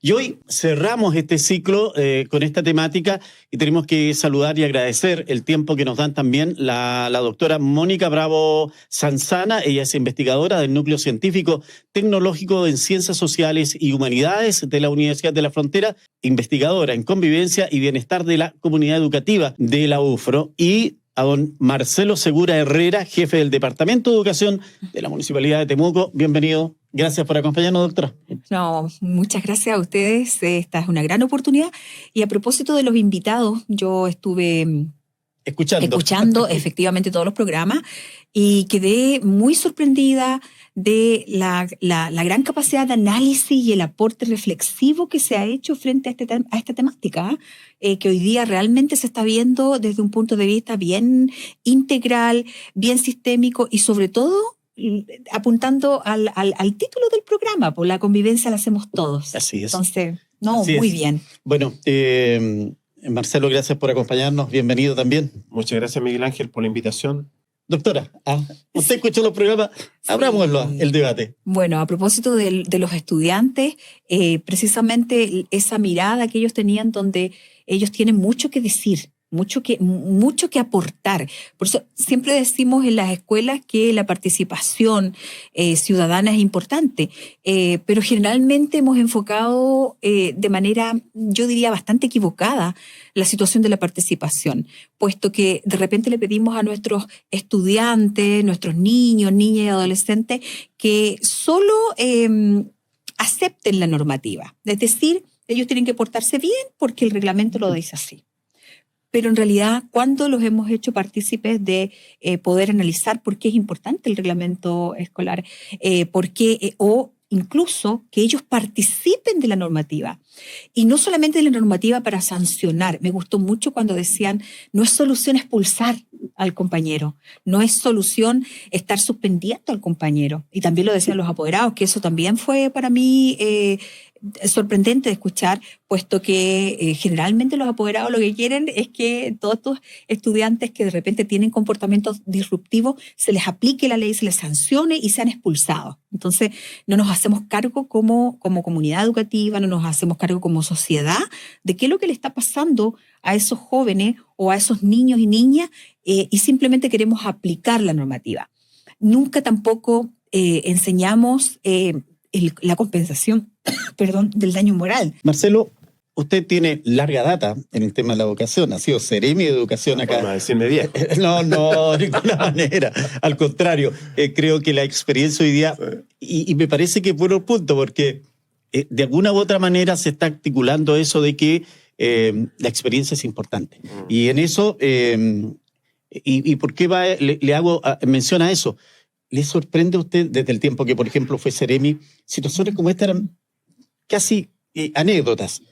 Y hoy cerramos este ciclo con esta temática y tenemos que saludar y agradecer el tiempo que nos dan también la doctora Mónica Bravo Sanzana. Ella es investigadora del Núcleo Científico Tecnológico en Ciencias Sociales y Humanidades de la Universidad de la Frontera, investigadora en convivencia y bienestar de la comunidad educativa de la UFRO, y a don Marcelo Segura Herrera, jefe del Departamento de Educación de la Municipalidad de Temuco. Bienvenido. Gracias por acompañarnos, doctora. No, muchas gracias a ustedes. Esta es una gran oportunidad. Y a propósito de los invitados, yo estuve escuchando efectivamente todos los programas y quedé muy sorprendida de la gran capacidad de análisis y el aporte reflexivo que se ha hecho frente a esta temática, que hoy día realmente se está viendo desde un punto de vista bien integral, bien sistémico y sobre todo apuntando al título del programa, por la convivencia la hacemos todos. Así es. Entonces, muy bien. Bueno, Marcelo, gracias por acompañarnos. Bienvenido también. Muchas gracias, Miguel Ángel, por la invitación. Doctora, usted escuchó los programas, abrámoslo, el debate. Bueno, a propósito de los estudiantes, precisamente esa mirada que ellos tenían, donde ellos tienen mucho que decir, mucho que aportar. Por eso siempre decimos en las escuelas que la participación ciudadana es importante, pero generalmente hemos enfocado de manera, yo diría, bastante equivocada la situación de la participación, puesto que de repente le pedimos a nuestros estudiantes, nuestros niños, niñas y adolescentes que solo acepten la normativa. Es decir, ellos tienen que portarse bien porque el reglamento lo dice así. Pero en realidad, ¿cuándo los hemos hecho partícipes de poder analizar por qué es importante el reglamento escolar? O incluso que ellos participen de la normativa. Y no solamente de la normativa para sancionar. Me gustó mucho cuando decían, no es solución expulsar al compañero, no es solución estar suspendiendo al compañero. Y también lo decían los apoderados, que eso también fue para mí sorprendente de escuchar, puesto que generalmente los apoderados lo que quieren es que todos estos estudiantes que de repente tienen comportamientos disruptivos se les aplique la ley, se les sancione y sean expulsados. Entonces no nos hacemos cargo como comunidad educativa, no nos hacemos cargo como sociedad de qué es lo que le está pasando a esos jóvenes o a esos niños y niñas, y simplemente queremos aplicar la normativa. Nunca tampoco enseñamos la compensación del daño moral. Marcelo, usted tiene larga data en el tema de la educación, ha sido seremi de educación acá. No, decirme viejo. No, de ninguna manera. Al contrario, creo que la experiencia hoy día, y me parece que es bueno el punto, porque de alguna u otra manera se está articulando eso de que la experiencia es importante. Y en eso, ¿y por qué le hago mención a eso? ¿Le sorprende a usted, desde el tiempo que, por ejemplo, fue seremi, situaciones como esta eran casi anécdotas,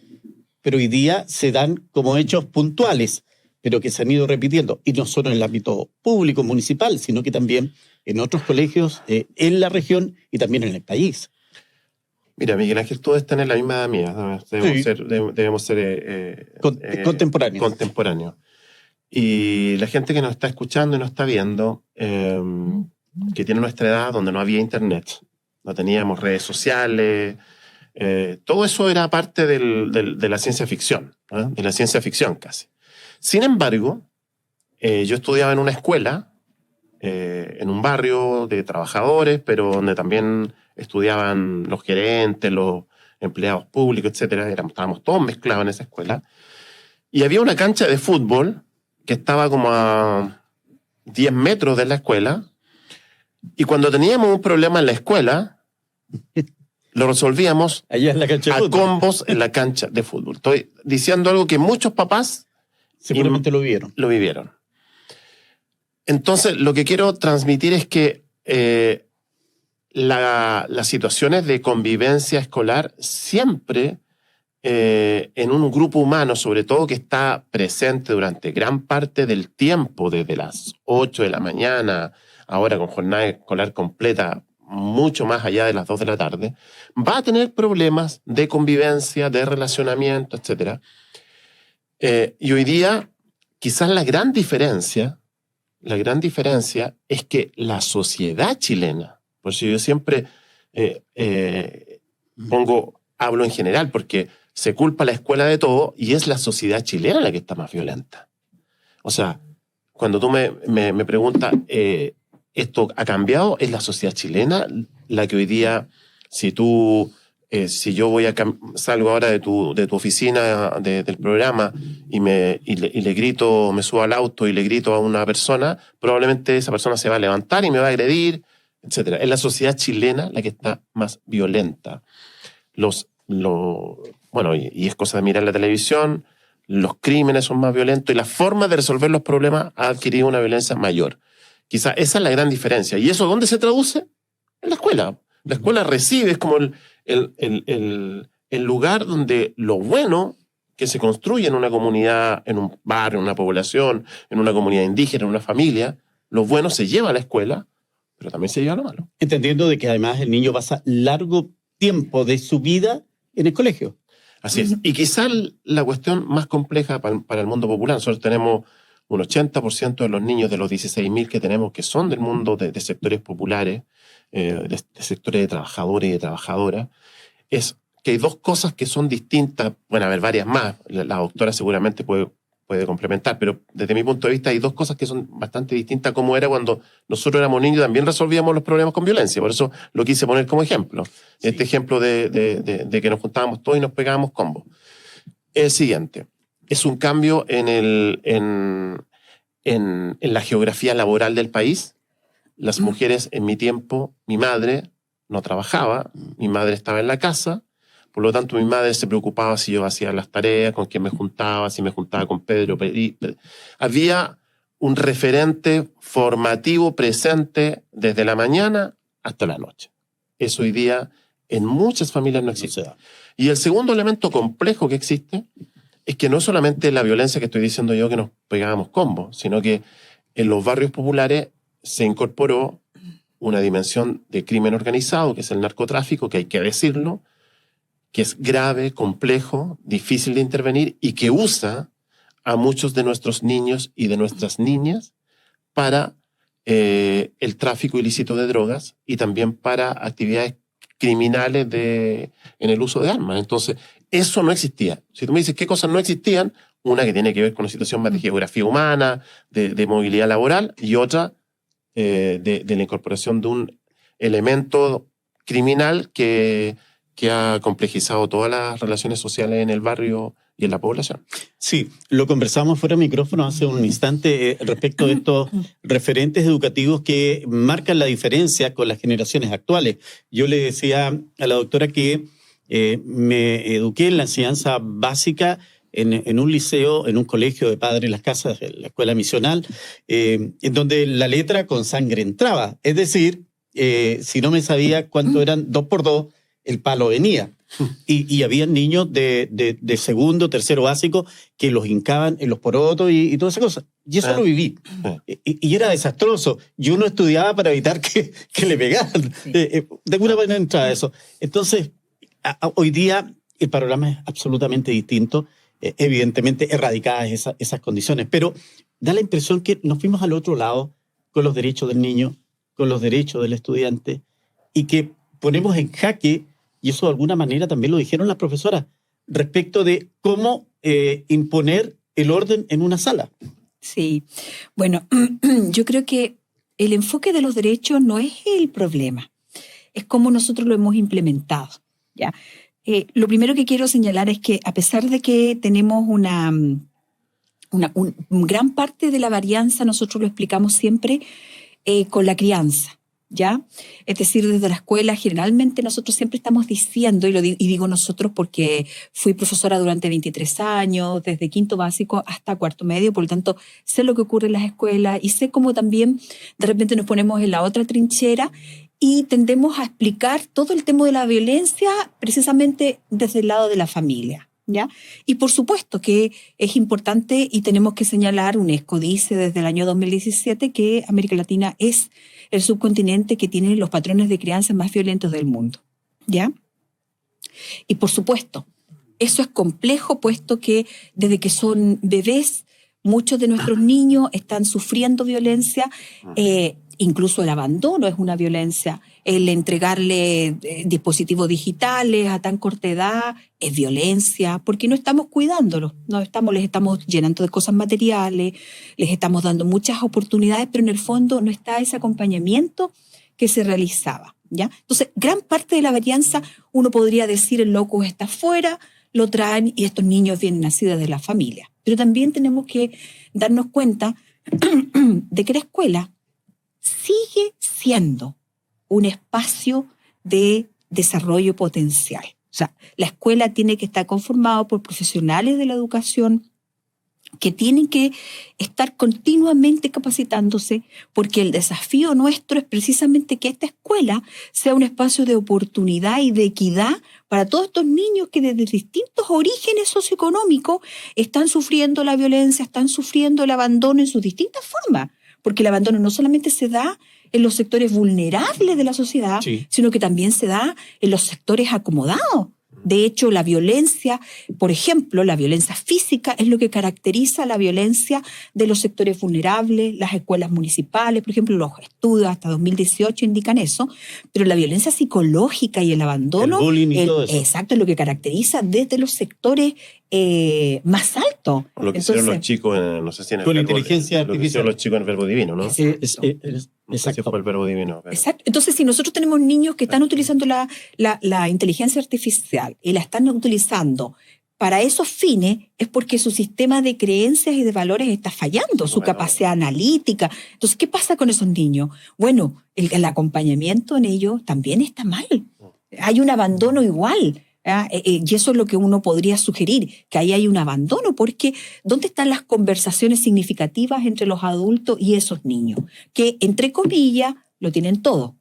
pero hoy día se dan como hechos puntuales, pero que se han ido repitiendo, y no solo en el ámbito público, municipal, sino que también en otros colegios en la región y también en el país? Mira, Miguel Ángel, todos están en la misma edad mía. Debemos ser contemporáneos. Y la gente que nos está escuchando y nos está viendo, que tiene nuestra edad, donde no había internet, no teníamos redes sociales, todo eso era parte de la ciencia ficción, ¿no? De la ciencia ficción casi. Sin embargo, yo estudiaba en una escuela, en un barrio de trabajadores, pero donde también estudiaban los gerentes, los empleados públicos, etc. Estábamos todos mezclados en esa escuela. Y había una cancha de fútbol que estaba como a 10 metros de la escuela. Y cuando teníamos un problema en la escuela, lo resolvíamos allá en la cancha de a combos en la cancha de fútbol. Estoy diciendo algo que muchos papás seguramente lo vivieron. Entonces, lo que quiero transmitir es que las situaciones de convivencia escolar siempre en un grupo humano, sobre todo que está presente durante gran parte del tiempo, desde las 8 de la mañana, ahora con jornada escolar completa, mucho más allá de las 2 de la tarde, va a tener problemas de convivencia, de relacionamiento, etc. Y hoy día, quizás la gran diferencia es que la sociedad chilena, por eso yo siempre pongo hablo en general, porque se culpa a la escuela de todo y es la sociedad chilena la que está más violenta. O sea, cuando tú me preguntas, ¿esto ha cambiado? Es la sociedad chilena la que hoy día, si yo salgo ahora de tu oficina, del programa, y le grito, me subo al auto y le grito a una persona, probablemente esa persona se va a levantar y me va a agredir, etc. Es la sociedad chilena la que está más violenta. Bueno, y es cosa de mirar la televisión, los crímenes son más violentos y la forma de resolver los problemas ha adquirido una violencia mayor. Quizá esa es la gran diferencia. ¿Y eso dónde se traduce? En la escuela. La escuela recibe, es como el lugar donde lo bueno que se construye en una comunidad, en un barrio, en una población, en una comunidad indígena, en una familia, lo bueno se lleva a la escuela, pero también se lleva lo malo. Entendiendo de que además el niño pasa largo tiempo de su vida en el colegio. Así es. Y quizás la cuestión más compleja para el mundo popular, nosotros tenemos un 80% de los niños de los 16.000 que tenemos que son del mundo de sectores populares, de sectores de trabajadores y de trabajadoras, es que hay dos cosas que son distintas. Bueno, a ver, varias más. La doctora seguramente puede complementar, pero desde mi punto de vista hay dos cosas que son bastante distintas a como era cuando nosotros éramos niños, también resolvíamos los problemas con violencia. Por eso lo quise poner como ejemplo. Sí. Este ejemplo de que nos juntábamos todos y nos pegábamos combos. El siguiente. Es un cambio en la geografía laboral del país. Las mujeres en mi tiempo, mi madre no trabajaba, mi madre estaba en la casa, por lo tanto mi madre se preocupaba si yo hacía las tareas, con quién me juntaba, si me juntaba con Pedro. Había un referente formativo presente desde la mañana hasta la noche. Eso hoy día en muchas familias no existe. Y el segundo elemento complejo que existe es que no solamente la violencia que estoy diciendo yo que nos pegábamos combos, sino que en los barrios populares se incorporó una dimensión de crimen organizado, que es el narcotráfico, que hay que decirlo, que es grave, complejo, difícil de intervenir y que usa a muchos de nuestros niños y de nuestras niñas para el tráfico ilícito de drogas y también para actividades criminales en el uso de armas. Entonces, eso no existía. Si tú me dices qué cosas no existían, una que tiene que ver con la situación más de geografía humana, de movilidad laboral, y otra de la incorporación de un elemento criminal que ha complejizado todas las relaciones sociales en el barrio y en la población. Sí, lo conversamos fuera de micrófono hace un instante respecto de estos referentes educativos que marcan la diferencia con las generaciones actuales. Yo le decía a la doctora que me eduqué en la enseñanza básica en un liceo, en un colegio de Padre Las Casas, la escuela misional, en donde la letra con sangre entraba. Es decir, si no me sabía cuánto eran 2 por 2, el palo venía. Y había niños de segundo, tercero básico que los hincaban en los porotos y todas esas cosas. Y eso lo viví. Y era desastroso. Y uno estudiaba para evitar que le pegaran. Sí. De alguna manera entraba eso. Entonces, hoy día el panorama es absolutamente distinto. Evidentemente erradicadas esas condiciones. Pero da la impresión que nos fuimos al otro lado con los derechos del niño, con los derechos del estudiante, y que ponemos en jaque, y eso de alguna manera también lo dijeron las profesoras, respecto de cómo imponer el orden en una sala. Sí, bueno, yo creo que el enfoque de los derechos no es el problema, es cómo nosotros lo hemos implementado, ¿ya? Lo primero que quiero señalar es que a pesar de que tenemos una gran parte de la varianza, nosotros lo explicamos siempre con la crianza, ¿ya? Es decir, desde la escuela generalmente nosotros siempre estamos diciendo, y digo nosotros porque fui profesora durante 23 años, desde quinto básico hasta cuarto medio, por lo tanto sé lo que ocurre en las escuelas y sé cómo también de repente nos ponemos en la otra trinchera y tendemos a explicar todo el tema de la violencia precisamente desde el lado de la familia, ¿ya? Y por supuesto que es importante y tenemos que señalar, UNESCO dice desde el año 2017 que América Latina es el subcontinente que tiene los patrones de crianza más violentos del mundo, ¿ya? Y por supuesto, eso es complejo puesto que desde que son bebés muchos de nuestros niños están sufriendo violencia, incluso el abandono es una violencia el entregarle dispositivos digitales a tan corta edad es violencia, porque no estamos cuidándolos, les estamos llenando de cosas materiales, les estamos dando muchas oportunidades, pero en el fondo no está ese acompañamiento que se realizaba, ¿ya? Entonces, gran parte de la varianza, uno podría decir, el locus está afuera, lo traen y estos niños vienen nacidos de la familia. Pero también tenemos que darnos cuenta de que la escuela sigue siendo un espacio de desarrollo potencial. O sea, la escuela tiene que estar conformada por profesionales de la educación que tienen que estar continuamente capacitándose, porque el desafío nuestro es precisamente que esta escuela sea un espacio de oportunidad y de equidad para todos estos niños que desde distintos orígenes socioeconómicos están sufriendo la violencia, están sufriendo el abandono en sus distintas formas, porque el abandono no solamente se da en los sectores vulnerables de la sociedad, sí, sino que también se da en los sectores acomodados. De hecho, la violencia, por ejemplo, la violencia física es lo que caracteriza la violencia de los sectores vulnerables, las escuelas municipales, por ejemplo, los estudios hasta 2018 indican eso, pero la violencia psicológica y el abandono, el bullying y todo eso. Exacto, es lo que caracteriza desde los sectores más altos. Lo que hicieron los chicos, no sé si en el con verbo, inteligencia artificial. Lo que hicieron los chicos en el verbo divino, ¿no? Exacto. Si fue el verbo divino. Pero... Exacto. Entonces, si nosotros tenemos niños que están utilizando la inteligencia artificial y la están utilizando para esos fines, es porque su sistema de creencias y de valores está fallando, su capacidad analítica. Entonces, ¿qué pasa con esos niños? Bueno, el acompañamiento en ellos también está mal. Hay un abandono igual. Y eso es lo que uno podría sugerir, que ahí hay un abandono, porque ¿dónde están las conversaciones significativas entre los adultos y esos niños? Que, entre comillas, lo tienen todo.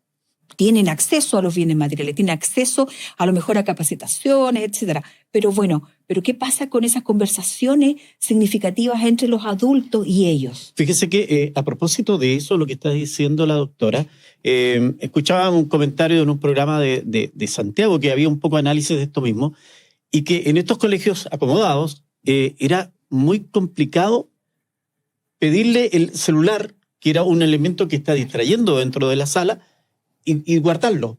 Tienen acceso a los bienes materiales, tienen acceso a lo mejor a capacitaciones, etcétera. Pero bueno, ¿qué pasa con esas conversaciones significativas entre los adultos y ellos? Fíjese que a propósito de eso, lo que está diciendo la doctora, escuchaba un comentario en un programa de Santiago que había un poco de análisis de esto mismo, y que en estos colegios acomodados era muy complicado pedirle el celular, que era un elemento que está distrayendo dentro de la sala, y guardarlo.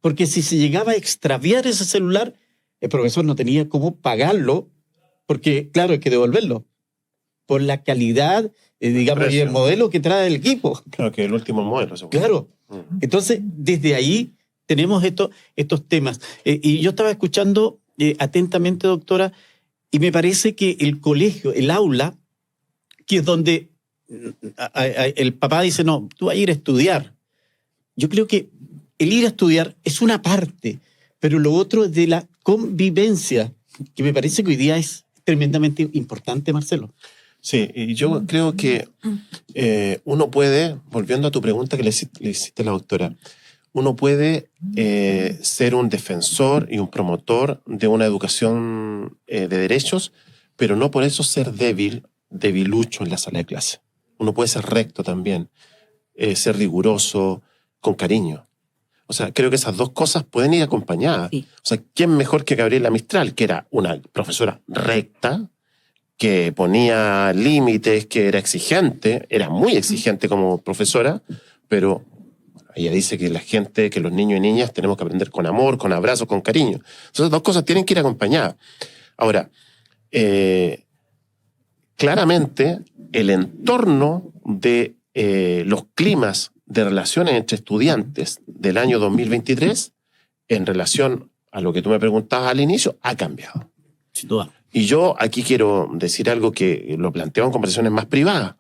Porque si se llegaba a extraviar ese celular, el profesor no tenía cómo pagarlo, porque, claro, hay que devolverlo por la calidad, digamos, y el modelo que trae el equipo. Claro, que el último modelo. Seguro. Claro. Entonces, desde ahí tenemos estos temas. Y yo estaba escuchando atentamente, doctora, y me parece que el colegio, el aula, que es donde el papá dice, no, tú vas a ir a estudiar. Yo creo que el ir a estudiar es una parte, pero lo otro es de la convivencia, que me parece que hoy día es tremendamente importante, Marcelo. Sí, y yo creo que uno puede, volviendo a tu pregunta que le hiciste a la doctora, uno puede ser un defensor y un promotor de una educación de derechos, pero no por eso ser debilucho en la sala de clase. Uno puede ser recto también, ser riguroso, con cariño. O sea, creo que esas dos cosas pueden ir acompañadas. Sí. O sea, ¿quién mejor que Gabriela Mistral, que era una profesora recta, que ponía límites, que era exigente, era muy exigente como profesora, pero ella dice que la gente, que los niños y niñas tenemos que aprender con amor, con abrazos, con cariño. Entonces, esas dos cosas tienen que ir acompañadas. Ahora, claramente, el entorno de los climas de relaciones entre estudiantes del año 2023, en relación a lo que tú me preguntabas al inicio, ha cambiado. Sin duda. Y yo aquí quiero decir algo que lo planteo en conversaciones más privadas.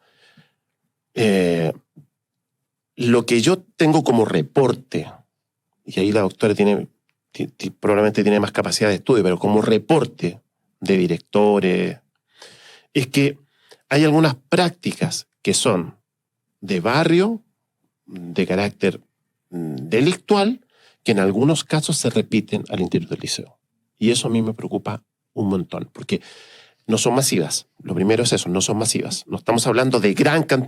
Lo que yo tengo como reporte, y ahí la doctora probablemente tiene más capacidad de estudio, pero como reporte de directores, es que hay algunas prácticas que son de barrio, de carácter delictual, que en algunos casos se repiten al interior del liceo. Y eso a mí me preocupa un montón, porque no son masivas. Lo primero es eso, no son masivas. No estamos hablando de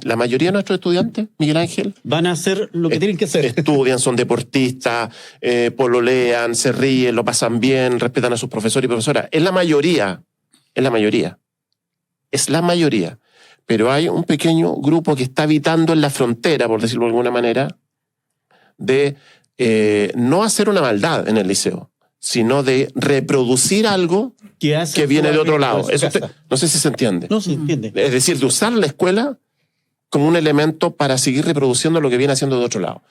la mayoría de nuestros estudiantes, Miguel Ángel, van a hacer lo que tienen que hacer. Estudian, son deportistas, pololean, se ríen, lo pasan bien, respetan a sus profesores y profesoras. Es la mayoría. Pero hay un pequeño grupo que está habitando en la frontera, por decirlo de alguna manera, de no hacer una maldad en el liceo, sino de reproducir algo que viene de otro lado. Eso no sé si se entiende. No se entiende. Es decir, de usar la escuela como un elemento para seguir reproduciendo lo que viene haciendo de otro lado.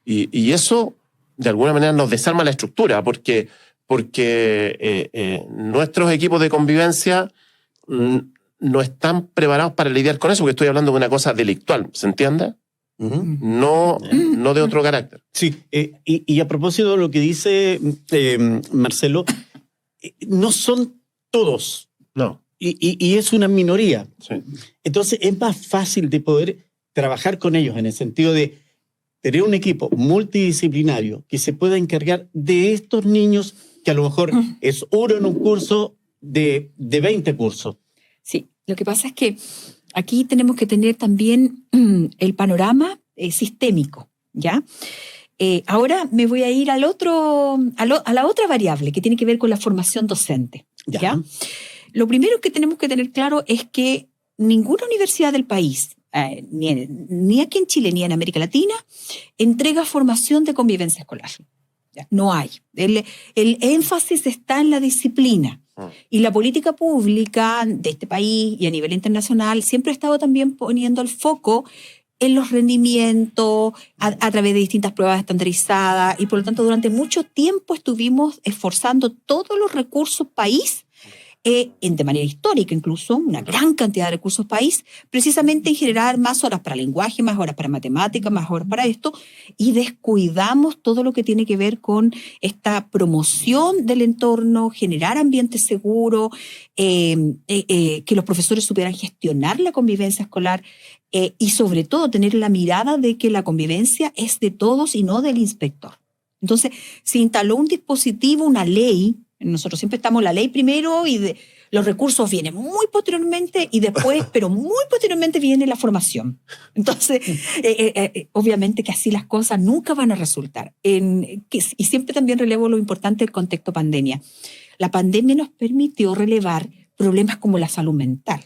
Y eso, de alguna manera, nos desarma la estructura, porque nuestros equipos de convivencia no están preparados para lidiar con eso, porque estoy hablando de una cosa delictual, ¿se entiende? No de otro carácter. Sí, y a propósito de lo que dice Marcelo, no son todos. No. Y es una minoría. Sí. Entonces es más fácil de poder trabajar con ellos en el sentido de tener un equipo multidisciplinario que se pueda encargar de estos niños que a lo mejor es uno en un curso de 20 cursos. Sí, lo que pasa es que aquí tenemos que tener también el panorama sistémico, ¿ya? Ahora me voy a ir a la otra variable que tiene que ver con la formación docente, ¿ya? Lo primero que tenemos que tener claro es que ninguna universidad del país, ni aquí en Chile ni en América Latina, entrega formación de convivencia escolar. ¿Ya? No hay. El énfasis está en la disciplina. Y la política pública de este país y a nivel internacional siempre ha estado también poniendo el foco en los rendimientos a través de distintas pruebas estandarizadas y por lo tanto durante mucho tiempo estuvimos esforzando todos los recursos país, de manera histórica incluso, una gran cantidad de recursos país, precisamente en generar más horas para lenguaje, más horas para matemáticas, más horas para esto, y descuidamos todo lo que tiene que ver con esta promoción del entorno, generar ambientes seguros, que los profesores supieran gestionar la convivencia escolar y sobre todo tener la mirada de que la convivencia es de todos y no del inspector. Entonces, se instaló un dispositivo, una ley. Nosotros siempre estamos la ley primero y los recursos vienen muy posteriormente y después, pero muy posteriormente viene la formación. Entonces, obviamente que así las cosas nunca van a resultar. Y siempre también relevo lo importante del contexto pandemia. La pandemia nos permitió relevar problemas como la salud mental.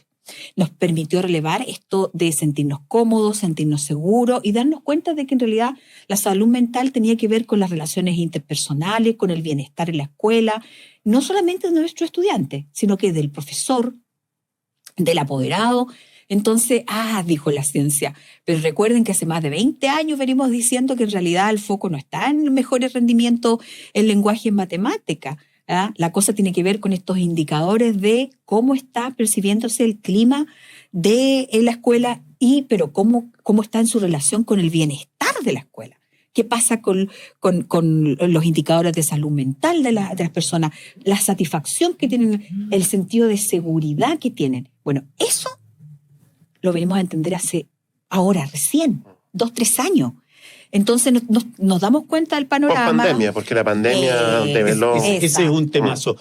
Nos permitió relevar esto de sentirnos cómodos, sentirnos seguros y darnos cuenta de que en realidad la salud mental tenía que ver con las relaciones interpersonales, con el bienestar en la escuela, no solamente de nuestro estudiante, sino que del profesor, del apoderado. Entonces, dijo la ciencia, pero recuerden que hace más de 20 años venimos diciendo que en realidad el foco no está en mejores rendimientos en lenguaje y en matemática. La cosa tiene que ver con estos indicadores de cómo está percibiéndose el clima de la escuela, pero cómo está en su relación con el bienestar de la escuela. ¿Qué pasa con los indicadores de salud mental de las personas? La satisfacción que tienen, el sentido de seguridad que tienen. Bueno, eso lo venimos a entender ahora, recién, 2-3 años. Entonces nos damos cuenta del panorama. Post-pandemia, porque la pandemia develó... Ese es un temazo.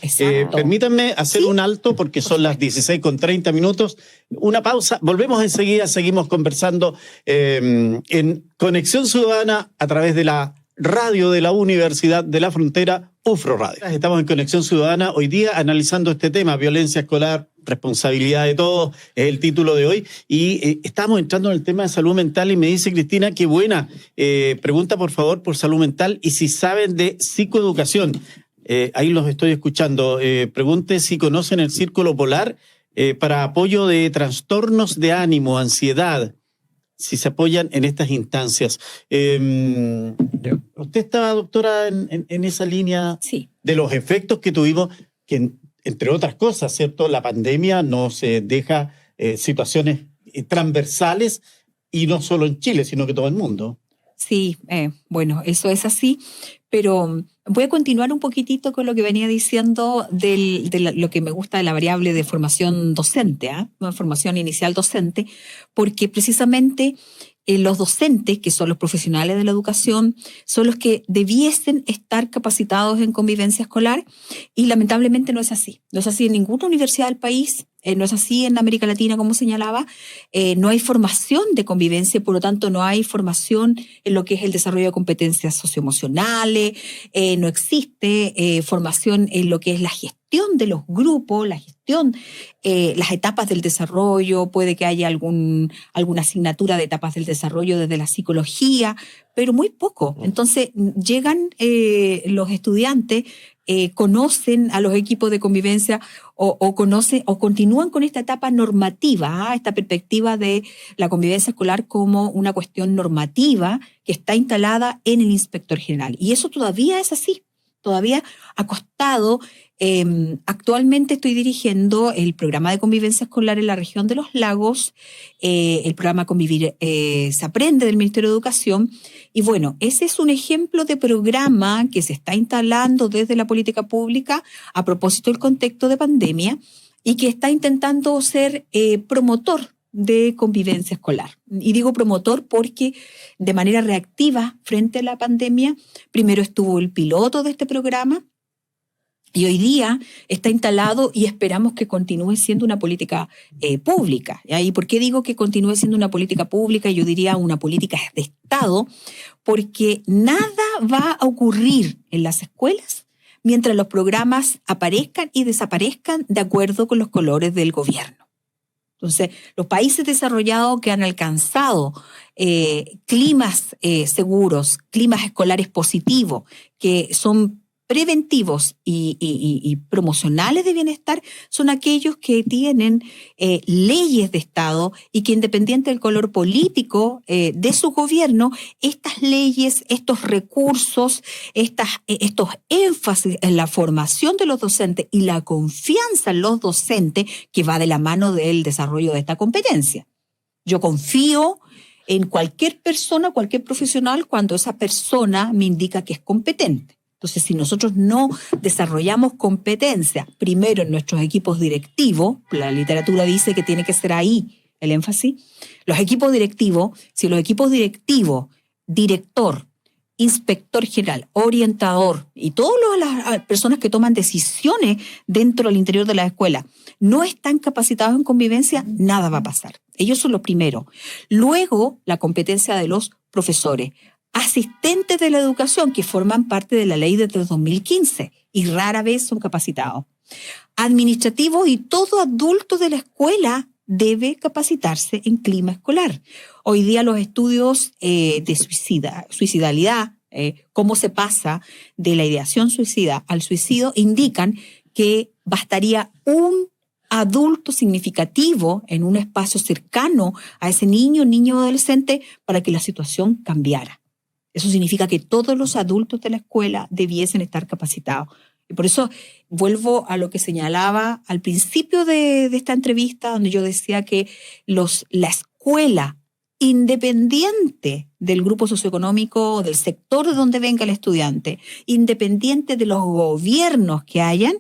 Permítanme hacer un alto porque son las 16:30. Una pausa. Volvemos enseguida. Seguimos conversando en Conexión Ciudadana a través de la radio de la Universidad de la Frontera, UFRO Radio. Estamos en Conexión Ciudadana hoy día analizando este tema, violencia escolar, responsabilidad de todos, es el título de hoy. Y estamos entrando en el tema de salud mental y me dice Cristina, qué buena, pregunta por favor por salud mental y si saben de psicoeducación. Ahí los estoy escuchando. Pregunte si conocen el Círculo Polar para apoyo de trastornos de ánimo, ansiedad, si se apoyan en estas instancias. ¿Usted estaba, doctora, en esa línea? Sí. De los efectos que tuvimos, que entre otras cosas, ¿cierto? La pandemia nos deja situaciones transversales y no solo en Chile, sino que todo el mundo. Sí, bueno, eso es así, pero voy a continuar un poquitito con lo que venía diciendo de lo que me gusta de la variable de formación docente, formación inicial docente, porque precisamente los docentes, que son los profesionales de la educación, son los que debiesen estar capacitados en convivencia escolar y lamentablemente no es así. No es así en ninguna universidad del país, no es así en América Latina, como señalaba. No hay formación de convivencia, por lo tanto no hay formación en lo que es el desarrollo de competencias socioemocionales, no existe formación en lo que es la gestión de los grupos, la gestión cuestión las etapas del desarrollo, puede que haya alguna asignatura de etapas del desarrollo desde la psicología, pero muy poco. Entonces llegan los estudiantes, conocen a los equipos de convivencia o conocen o continúan con esta etapa normativa, esta perspectiva de la convivencia escolar como una cuestión normativa que está instalada en el inspector general. Y eso todavía es así. Todavía ha costado. Actualmente estoy dirigiendo el programa de convivencia escolar en la región de los lagos, el programa Convivir se aprende del Ministerio de Educación. Y bueno, ese es un ejemplo de programa que se está instalando desde la política pública a propósito del contexto de pandemia y que está intentando ser promotor de convivencia escolar. Y digo promotor porque de manera reactiva frente a la pandemia, primero estuvo el piloto de este programa y hoy día está instalado y esperamos que continúe siendo una política pública. ¿Y por qué digo que continúe siendo una política pública? Yo diría una política de Estado, porque nada va a ocurrir en las escuelas mientras los programas aparezcan y desaparezcan de acuerdo con los colores del gobierno. Entonces, los países desarrollados que han alcanzado climas seguros, climas escolares positivos, que son preventivos y promocionales de bienestar, son aquellos que tienen leyes de Estado y que, independiente del color político de su gobierno, estas leyes, estos recursos, estos énfasis en la formación de los docentes y la confianza en los docentes, que va de la mano del desarrollo de esta competencia. Yo confío en cualquier persona, cualquier profesional, cuando esa persona me indica que es competente. Entonces, si nosotros no desarrollamos competencia, primero en nuestros equipos directivos, la literatura dice que tiene que ser ahí el énfasis, los equipos directivos, si los equipos directivos, director, inspector general, orientador y todas las personas que toman decisiones dentro del interior de la escuela no están capacitados en convivencia, nada va a pasar. Ellos son los primeros. Luego, la competencia de los profesores, asistentes de la educación que forman parte de la ley desde el 2015 y rara vez son capacitados. Administrativos y todo adulto de la escuela debe capacitarse en clima escolar. Hoy día los estudios de suicidalidad, cómo se pasa de la ideación suicida al suicidio, indican que bastaría un adulto significativo en un espacio cercano a ese niño o adolescente para que la situación cambiara. Eso significa que todos los adultos de la escuela debiesen estar capacitados. Y por eso vuelvo a lo que señalaba al principio de esta entrevista, donde yo decía que la escuela, independiente del grupo socioeconómico, del sector de donde venga el estudiante, independiente de los gobiernos que hayan,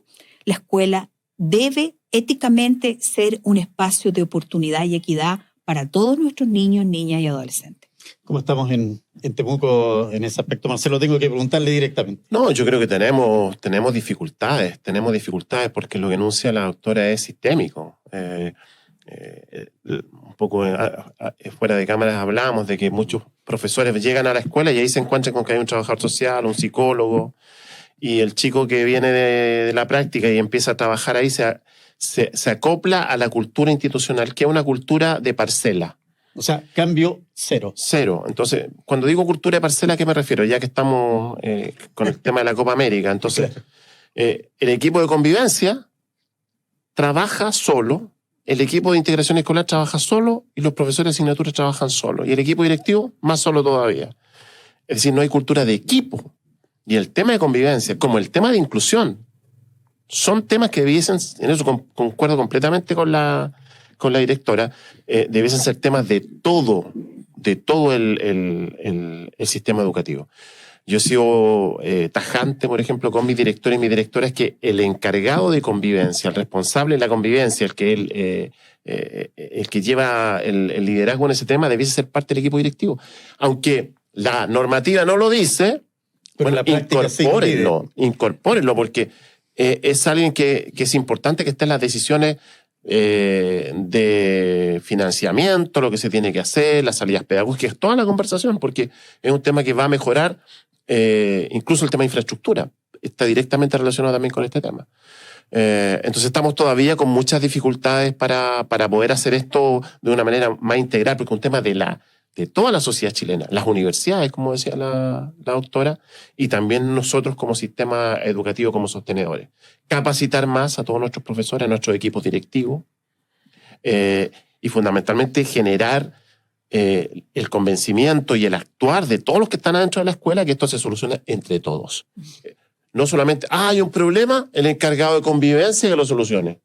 la escuela debe éticamente ser un espacio de oportunidad y equidad para todos nuestros niños, niñas y adolescentes. ¿Cómo estamos en Temuco en ese aspecto? Marcelo, tengo que preguntarle directamente. No, yo creo que tenemos dificultades porque lo que enuncia la doctora es sistémico. Un poco fuera de cámaras hablábamos de que muchos profesores llegan a la escuela y ahí se encuentran con que hay un trabajador social, un psicólogo, y el chico que viene de la práctica y empieza a trabajar ahí se acopla a la cultura institucional, que es una cultura de parcela. O sea, cambio cero. Cero. Entonces, cuando digo cultura de parcela, ¿a qué me refiero? Ya que estamos con el tema de la Copa América. Entonces, el equipo de convivencia trabaja solo, el equipo de integración escolar trabaja solo y los profesores de asignatura trabajan solo. Y el equipo directivo más solo todavía. Es decir, no hay cultura de equipo. Y el tema de convivencia, como el tema de inclusión, son temas que debiesen, en eso concuerdo completamente con la directora, debiesen ser temas de todo el sistema educativo. Yo he sido tajante, por ejemplo, con mi director y mi directora, es que el encargado de convivencia, el responsable de la convivencia, el que lleva el liderazgo en ese tema, debiese ser parte del equipo directivo. Aunque la normativa no lo dice, pero bueno, incorpórenlo, porque es alguien que es importante que esté en las decisiones de financiamiento, lo que se tiene que hacer, las salidas pedagógicas, toda la conversación, porque es un tema que va a mejorar incluso el tema de infraestructura. Está directamente relacionado también con este tema. Entonces estamos todavía con muchas dificultades para poder hacer esto de una manera más integral, porque es un tema de toda la sociedad chilena, las universidades, como decía la doctora, y también nosotros como sistema educativo, como sostenedores. Capacitar más a todos nuestros profesores, a nuestros equipos directivos, y fundamentalmente generar el convencimiento y el actuar de todos los que están adentro de la escuela, que esto se soluciona entre todos. No solamente, hay un problema, el encargado de convivencia que lo solucione.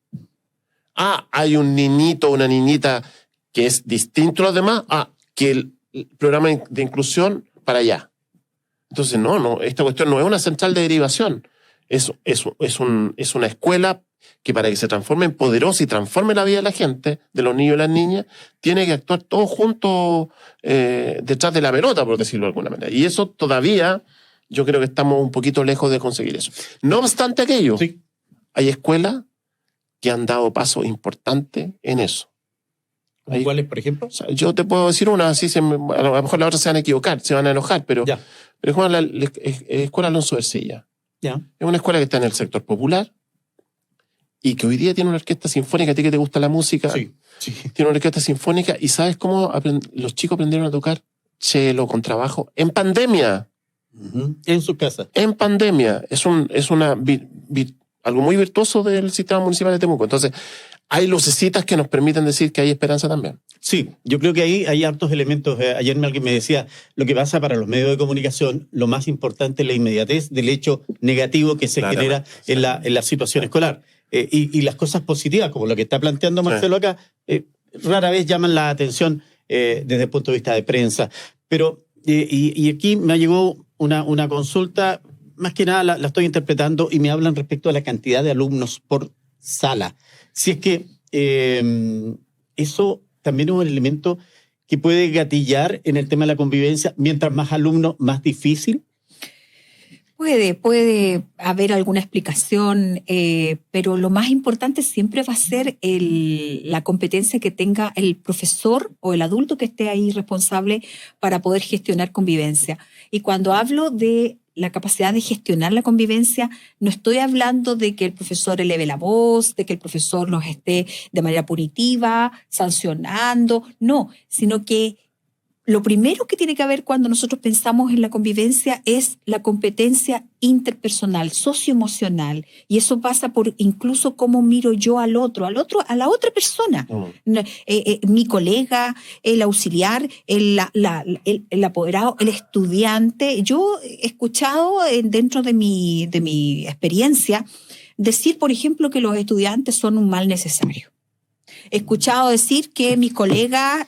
Hay un niñito o una niñita que es distinto a los demás, que el programa de inclusión para allá. Entonces, no, esta cuestión no es una central de derivación. Es una escuela que para que se transforme en poderosa y transforme la vida de la gente, de los niños y las niñas, tiene que actuar todos juntos detrás de la pelota, por decirlo de alguna manera. Y eso todavía, yo creo que estamos un poquito lejos de conseguir eso. No obstante aquello, sí, hay escuelas que han dado pasos importantes en eso. ¿Cuáles, por ejemplo? O sea, yo te puedo decir una, así a lo mejor las otras se van a equivocar, se van a enojar, pero es la Escuela Alonso Ercilla. Es una escuela que está en el sector popular y que hoy día tiene una orquesta sinfónica. A ti que te gusta la música, sí. Tiene una orquesta sinfónica. ¿Y sabes cómo los chicos aprendieron a tocar cello, contrabajo? En pandemia. En su casa. En pandemia. Es algo muy virtuoso del sistema municipal de Temuco. Entonces, hay lucecitas que nos permiten decir que hay esperanza también. Sí, yo creo que ahí hay hartos elementos. Ayer alguien me decía, lo que pasa para los medios de comunicación, lo más importante es la inmediatez del hecho negativo que se genera en la situación escolar. Y las cosas positivas, como lo que está planteando Marcelo acá, rara vez llaman la atención desde el punto de vista de prensa. Pero, y aquí me llegó una consulta, más que nada la estoy interpretando, y me hablan respecto a la cantidad de alumnos por sala. Si es que eso también es un elemento que puede gatillar en el tema de la convivencia. Mientras más alumnos, más difícil. Puede haber alguna explicación, pero lo más importante siempre va a ser la competencia que tenga el profesor o el adulto que esté ahí responsable para poder gestionar convivencia. Y cuando hablo de la capacidad de gestionar la convivencia, no estoy hablando de que el profesor eleve la voz, de que el profesor nos esté de manera punitiva, sancionando, no, sino que lo primero que tiene que haber cuando nosotros pensamos en la convivencia es la competencia interpersonal, socioemocional, y eso pasa por incluso cómo miro yo a la otra persona. Mi colega, el auxiliar, el apoderado, el estudiante. Yo he escuchado dentro de mi experiencia decir, por ejemplo, que los estudiantes son un mal necesario. He escuchado decir que mis colegas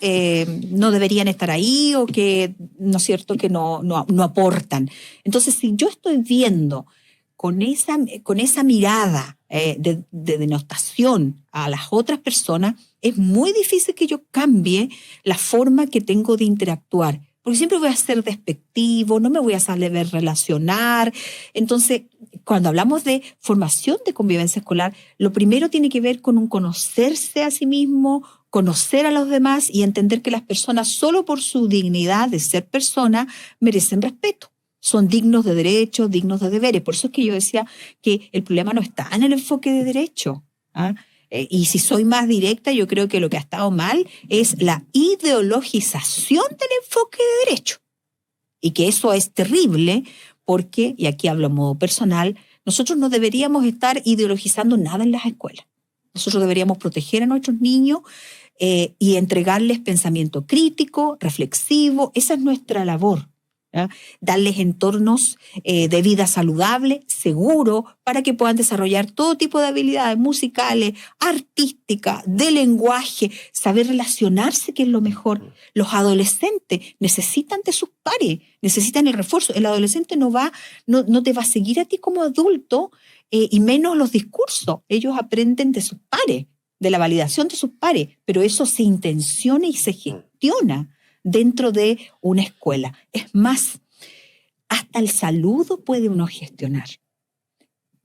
no deberían estar ahí o que, ¿no es cierto?, que no aportan. Entonces, si yo estoy viendo con esa mirada de denostación a las otras personas, es muy difícil que yo cambie la forma que tengo de interactuar. Porque siempre voy a ser despectivo, no me voy a saber relacionar. Entonces, cuando hablamos de formación de convivencia escolar, lo primero tiene que ver con un conocerse a sí mismo, conocer a los demás y entender que las personas, solo por su dignidad de ser persona, merecen respeto. Son dignos de derechos, dignos de deberes. Por eso es que yo decía que el problema no está en el enfoque de derecho. Y si soy más directa, yo creo que lo que ha estado mal es la ideologización del enfoque de derecho. Y que eso es terrible porque, y aquí hablo a modo personal, nosotros no deberíamos estar ideologizando nada en las escuelas. Nosotros deberíamos proteger a nuestros niños y entregarles pensamiento crítico, reflexivo. Esa es nuestra labor. Darles entornos de vida saludable, seguro, para que puedan desarrollar todo tipo de habilidades musicales, artísticas, de lenguaje, saber relacionarse, que es lo mejor. Los adolescentes necesitan de sus pares, necesitan el refuerzo. El adolescente no te va a seguir a ti como adulto, y menos los discursos. Ellos aprenden de sus pares, de la validación de sus pares, pero eso se intenciona y se gestiona dentro de una escuela. Es más, hasta el saludo puede uno gestionar.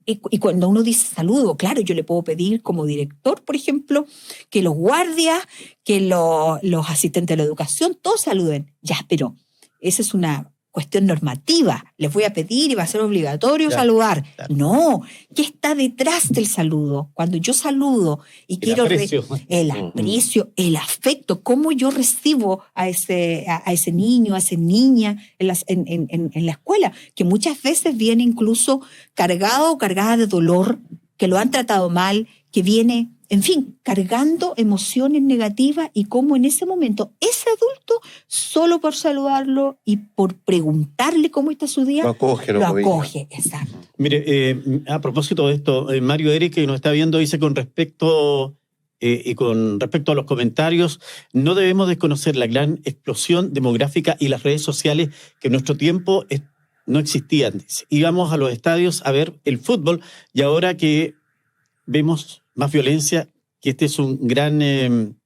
Y cuando uno dice saludo, claro, yo le puedo pedir como director, por ejemplo, que los guardias, que los asistentes de la educación, todos saluden. Ya, pero esa es una cuestión normativa. Les voy a pedir y va a ser obligatorio saludar. Claro. No, ¿qué está detrás del saludo? Cuando yo saludo y quiero el aprecio, el afecto, cómo yo recibo a ese niño, a esa niña en la escuela, que muchas veces viene incluso cargado o cargada de dolor, que lo han tratado mal, que viene, en fin, cargando emociones negativas, y cómo en ese momento ese adulto, solo por saludarlo y por preguntarle cómo está su día, lo acoge. Exacto. Mire, a propósito de esto, Mario Eric, que nos está viendo, dice con respecto a los comentarios, no debemos desconocer la gran explosión demográfica y las redes sociales que en nuestro tiempo no existían. Íbamos a los estadios a ver el fútbol, y ahora que vemos más violencia, que este es un gran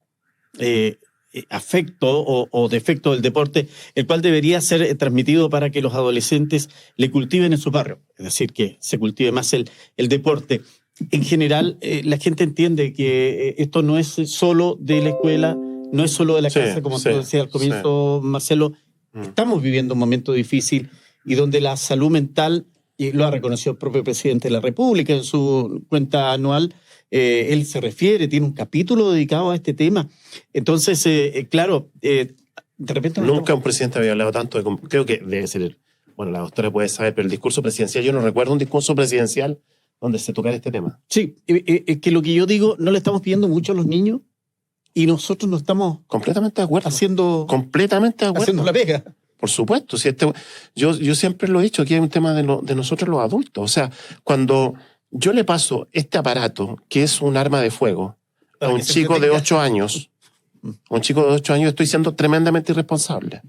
afecto o defecto del deporte, el cual debería ser transmitido para que los adolescentes le cultiven en su barrio, es decir, que se cultive más el deporte. En general, la gente entiende que esto no es solo de la escuela, no es solo de la casa, como tú decías al comienzo, Marcelo. Estamos viviendo un momento difícil y donde la salud mental, y lo ha reconocido el propio presidente de la República en su cuenta anual, él se refiere, tiene un capítulo dedicado a este tema. Entonces, claro, de repente... Nunca un presidente había hablado tanto de... Creo que debe ser... Bueno, la doctora puede saber, pero el discurso presidencial, yo no recuerdo un discurso presidencial donde se tocara este tema. Sí, es que lo que yo digo, no le estamos pidiendo mucho a los niños y nosotros no estamos... Completamente de acuerdo. Completamente de acuerdo. Haciendo la pega. Por supuesto. Si yo siempre lo he dicho, aquí hay un tema de nosotros los adultos. O sea, cuando yo le paso este aparato, que es un arma de fuego, a un chico de 8 años, estoy siendo tremendamente irresponsable.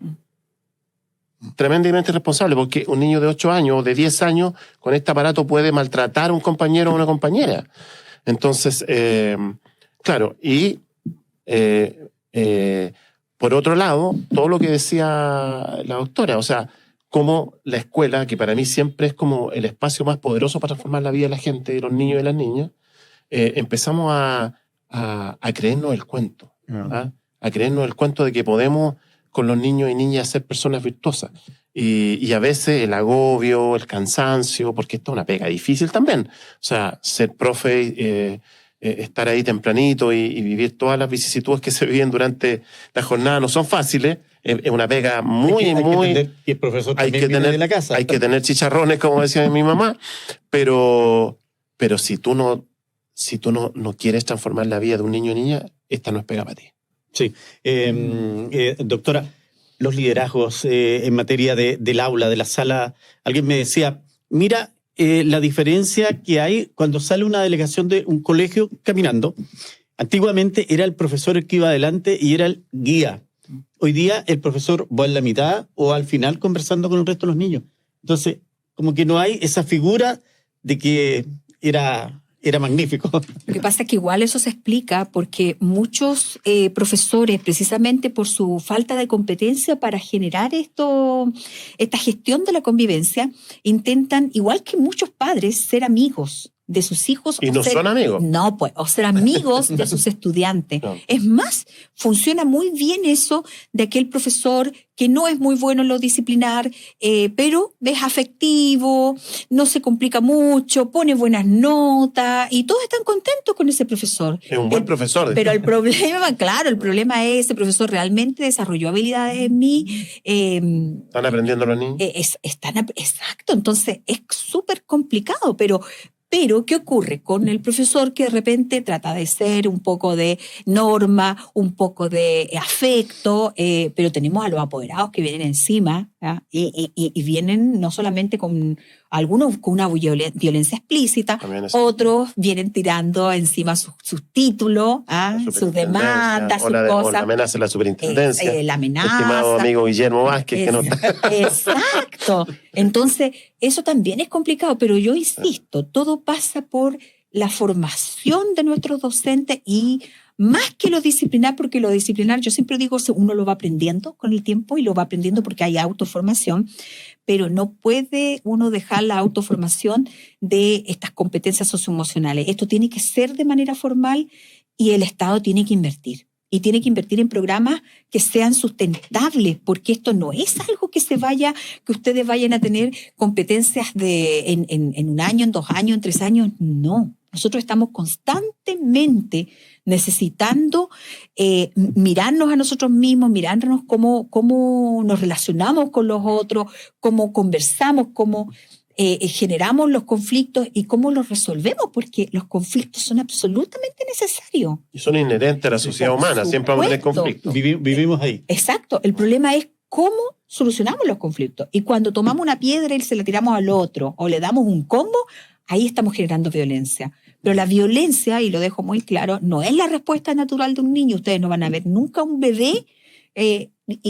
Tremendamente irresponsable, porque un niño de 8 años o de 10 años con este aparato puede maltratar a un compañero o una compañera. Entonces, claro, y por otro lado, todo lo que decía la doctora, o sea, como la escuela, que para mí siempre es como el espacio más poderoso para transformar la vida de la gente, de los niños y de las niñas, empezamos a creernos el cuento, a creernos el cuento de que podemos con los niños y niñas ser personas virtuosas. Y a veces el agobio, el cansancio, porque esto es una pega difícil también. O sea, ser profe, estar ahí tempranito y vivir todas las vicisitudes que se viven durante la jornada no son fáciles. Es una pega muy... Hay que entender que el profesor también viene de la casa. Hay que tener chicharrones, como decía mi mamá, pero si tú no quieres transformar la vida de un niño o niña, esta no es pega para ti. Sí. Doctora, los liderazgos en materia del aula, de la sala, alguien me decía, mira la diferencia que hay cuando sale una delegación de un colegio caminando. Antiguamente era el profesor el que iba adelante y era el guía. Hoy día el profesor va en la mitad o al final conversando con el resto de los niños. Entonces, como que no hay esa figura de que era magnífico. Lo que pasa es que igual eso se explica porque muchos profesores, precisamente por su falta de competencia para generar esta gestión de la convivencia, intentan, igual que muchos padres, ser amigos de sus hijos. Y no son amigos. No, pues, o ser amigos de sus estudiantes. No. Es más, funciona muy bien eso de aquel profesor que no es muy bueno en lo disciplinar, pero es afectivo, no se complica mucho, pone buenas notas y todos están contentos con ese profesor. Es un buen profesor. Pero el problema es, ese profesor realmente desarrolló habilidades en mí. ¿Están aprendiendo los niños? Exacto, entonces es súper complicado, Pero, ¿qué ocurre con el profesor que de repente trata de ser un poco de norma, un poco de afecto, pero tenemos a los apoderados que vienen encima, y vienen no solamente con algunos con una violencia explícita, otros vienen tirando encima sus títulos, sus demandas, sus cosas. O la amenaza de la superintendencia. La amenaza. Estimado amigo Guillermo Vázquez. Que no... Exacto. Entonces, eso también es complicado, pero yo insisto, todo pasa por la formación de nuestros docentes y más que lo disciplinar, porque lo disciplinar, yo siempre digo, uno lo va aprendiendo con el tiempo y lo va aprendiendo porque hay autoformación, pero no puede uno dejar la autoformación de estas competencias socioemocionales. Esto tiene que ser de manera formal y el Estado tiene que invertir. y tiene que invertir en programas que sean sustentables, porque esto no es algo que ustedes vayan a tener competencias en 1 año, en 2 años, en 3 años. No. Nosotros estamos constantemente necesitando mirarnos a nosotros mismos, mirarnos cómo nos relacionamos con los otros, cómo conversamos, cómo generamos los conflictos y cómo los resolvemos, porque los conflictos son absolutamente necesarios. Y son inherentes a la sociedad humana, siempre vamos a tener conflictos. Vivimos ahí. Exacto, el problema es cómo solucionamos los conflictos. Y cuando tomamos una piedra y se la tiramos al otro o le damos un combo, ahí estamos generando violencia. Pero la violencia, y lo dejo muy claro, no es la respuesta natural de un niño. Ustedes no van a ver nunca un bebé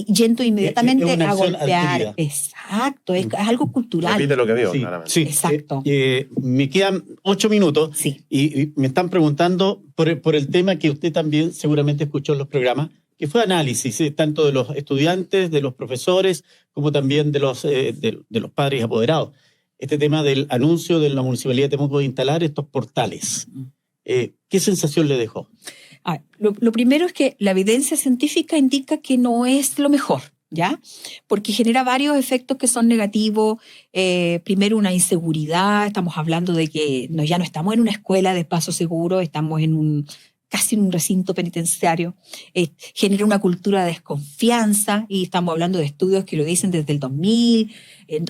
yendo inmediatamente a golpear. Exacto, es algo cultural. Repite lo que veo, sí, claramente. Sí. Exacto. Me quedan 8 minutos y me están preguntando por el tema que usted también seguramente escuchó en los programas, que fue análisis tanto de los estudiantes, de los profesores, como también de los padres apoderados. Este tema del anuncio de la Municipalidad de Temuco de instalar estos portales. ¿Qué sensación le dejó? Lo primero es que la evidencia científica indica que no es lo mejor, ¿ya? Porque genera varios efectos que son negativos. Primero, una inseguridad. Estamos hablando de que ya no estamos en una escuela de espacio seguro, estamos casi en un recinto penitenciario. Genera una cultura de desconfianza, y estamos hablando de estudios que lo dicen desde el 2000,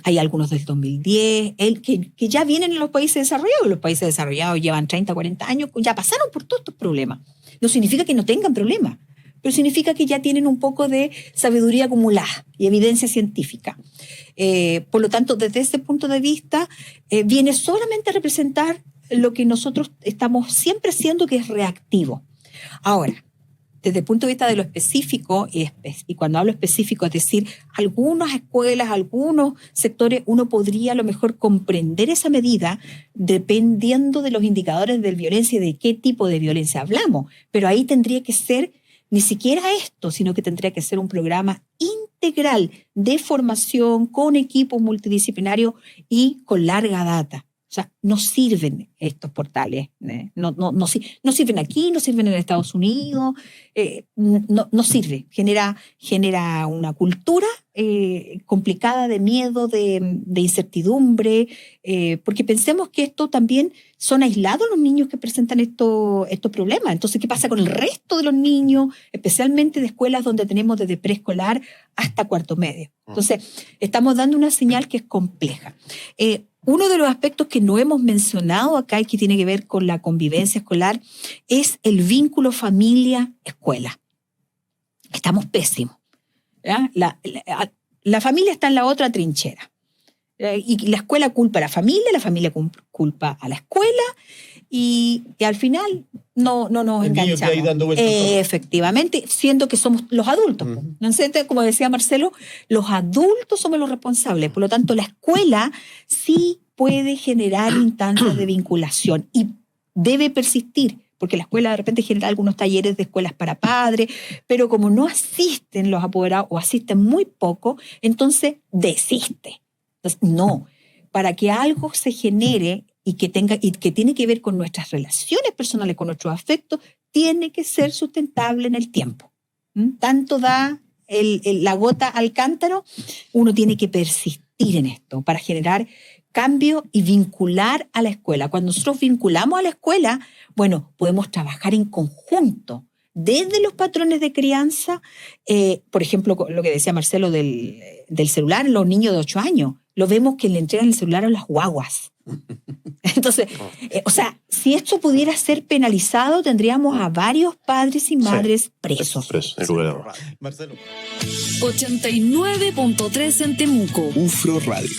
hay algunos del 2010, que ya vienen en los países desarrollados. Los países desarrollados llevan 30, 40 años, ya pasaron por todos estos problemas. No significa que no tengan problemas, pero significa que ya tienen un poco de sabiduría acumulada y evidencia científica. Por lo tanto, desde ese punto de vista, viene solamente a representar lo que nosotros estamos siempre haciendo, que es reactivo. Ahora, desde el punto de vista de lo específico, y cuando hablo específico, es decir, algunas escuelas, algunos sectores, uno podría a lo mejor comprender esa medida dependiendo de los indicadores de violencia y de qué tipo de violencia hablamos. Pero ahí tendría que ser ni siquiera esto, sino que tendría que ser un programa integral de formación con equipos multidisciplinarios y con larga data. O sea, no sirven estos portales, no sirven aquí, no sirven en Estados Unidos, no sirve. Genera una cultura complicada de miedo, de incertidumbre, porque pensemos que esto también son aislados los niños que presentan estos problemas. Entonces, ¿qué pasa con el resto de los niños, especialmente de escuelas donde tenemos desde preescolar hasta 4º medio? Entonces, estamos dando una señal que es compleja. Uno de los aspectos que no hemos mencionado acá y que tiene que ver con la convivencia escolar es el vínculo familia-escuela. Estamos pésimos, ¿ya? La familia está en la otra trinchera. Y la escuela culpa a la familia culpa a la escuela, y al final no nos enganchamos. Ahí dando efectivamente, siendo que somos los adultos. Entonces, como decía Marcelo, los adultos somos los responsables. Por lo tanto, la escuela sí puede generar instancias de vinculación y debe persistir, porque la escuela de repente genera algunos talleres de escuelas para padres, pero como no asisten los apoderados o asisten muy poco, entonces desiste. Entonces, no, para que algo se genere y que tiene que ver con nuestras relaciones personales, con nuestros afectos, tiene que ser sustentable en el tiempo. Tanto da la gota al cántaro, uno tiene que persistir en esto para generar cambio y vincular a la escuela. Cuando nosotros vinculamos a la escuela, bueno, podemos trabajar en conjunto desde los patrones de crianza, por ejemplo, lo que decía Marcelo del celular, los niños de 8 años, lo vemos que le entregan el celular a las guaguas. Entonces, o sea, si esto pudiera ser penalizado, tendríamos a varios padres y madres presos. Marcelo. 89.3 en Temuco. UFRO Radio.